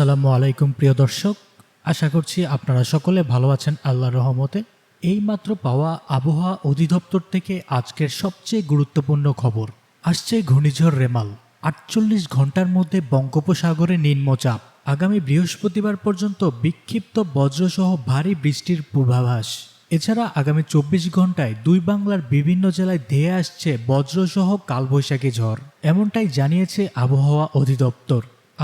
আসসালামু আলাইকুম প্রিয় দর্শক, আশা করছি আপনারা সকলে ভালো আছেন আল্লাহর রহমতে। এইমাত্র পাওয়া আবহাওয়া অধিদপ্তর থেকে আজকের সবচেয়ে গুরুত্বপূর্ণ খবর আসছে। ঘূর্ণিঝড় রেমাল ৪৮ ঘন্টার মধ্যে বঙ্গোপসাগরে নিম্নচাপ, আগামী বৃহস্পতিবার পর্যন্ত বিক্ষিপ্ত বজ্রসহ ভারী বৃষ্টির পূর্বাভাস। এছাড়া আগামী ২৪ ঘন্টায় দুই বাংলার বিভিন্ন জেলায় ধেয়ে আসছে বজ্রসহ কালবৈশাখী ঝড়, এমনটাই জানিয়েছে আবহাওয়া অধিদপ্তর।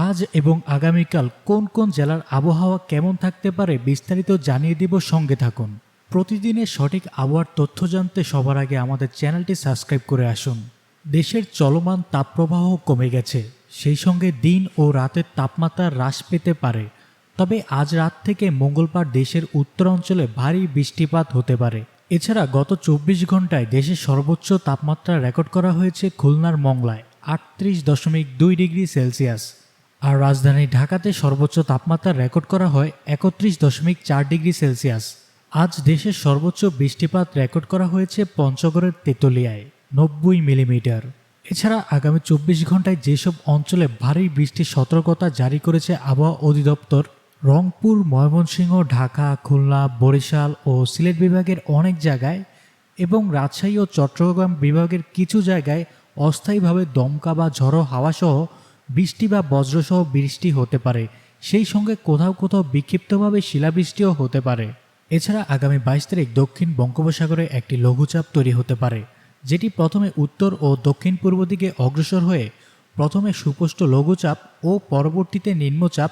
আজ এবং আগামীকাল কোন কোন জেলার আবহাওয়া কেমন থাকতে পারে বিস্তারিত জানিয়ে দিব, সঙ্গে থাকুন। প্রতিদিনের সঠিক আবহাওয়ার তথ্য জানতে সবার আগে আমাদের চ্যানেলটি সাবস্ক্রাইব করে আসুন। দেশের চলমান তাপপ্রবাহ কমে গেছে, সেই সঙ্গে দিন ও রাতের তাপমাত্রা হ্রাস পেতে পারে। তবে আজ রাত থেকে মঙ্গলবার দেশের উত্তরাঞ্চলে ভারী বৃষ্টিপাত হতে পারে। এছাড়া গত ২৪ ঘন্টায় দেশের সর্বোচ্চ তাপমাত্রা রেকর্ড করা হয়েছে খুলনার মংলায় ৩৮.২ ডিগ্রি সেলসিয়াস, আর রাজধানী ঢাকাতে সর্বোচ্চ তাপমাত্রা রেকর্ড করা হয় ৩১.৪ ডিগ্রি সেলসিয়াস। আজ দেশের সর্বোচ্চ বৃষ্টিপাত রেকর্ড করা হয়েছে পঞ্চগড়ের তেঁতুলিয়ায় ৯০ মিলিমিটার। এছাড়া আগামী ২৪ ঘন্টায় যেসব অঞ্চলে ভারী বৃষ্টির সতর্কতা জারি করেছে আবহাওয়া অধিদপ্তর, রংপুর, ময়মনসিংহ, ঢাকা, খুলনা, বরিশাল ও সিলেট বিভাগের অনেক জায়গায় এবং রাজশাহী ও চট্টগ্রাম বিভাগের কিছু জায়গায় অস্থায়ীভাবে দমকা বা ঝড়ো হাওয়াসহ বৃষ্টি বা বজ্রসহ বৃষ্টি হতে পারে, সেই সঙ্গে কোথাও কোথাও বিক্ষিপ্তভাবে শিলাবৃষ্টিও হতে পারে। এছাড়া আগামী ২২ তারিখ দক্ষিণ বঙ্গোপসাগরে একটি লঘুচাপ তৈরি হতে পারে, যেটি প্রথমে উত্তর ও দক্ষিণ পূর্ব দিকে অগ্রসর হয়ে প্রথমে সুস্পষ্ট লঘুচাপ ও পরবর্তীতে নিম্নচাপ,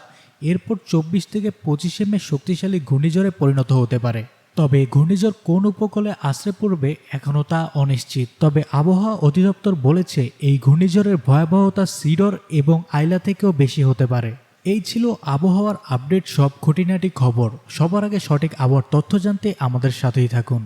এরপর ২৪ থেকে ২৫ মে শক্তিশালী ঘূর্ণিঝড়ে পরিণত হতে পারে। তবে ঘূর্ণিঝড় কোন উপকূলে আশ্রে পড়বে এখনও তা অনিশ্চিত। তবে আবহাওয়া অধিদপ্তর বলেছে এই ঘূর্ণিঝড়ের ভয়াবহতা সিডর এবং আইলা থেকেও বেশি হতে পারে। এই ছিল আবহাওয়ার আপডেট, সব খুঁটিনাটি খবর। সবার আগে সঠিক আবহাওয়ার তথ্য জানতে আমাদের সাথেই থাকুন।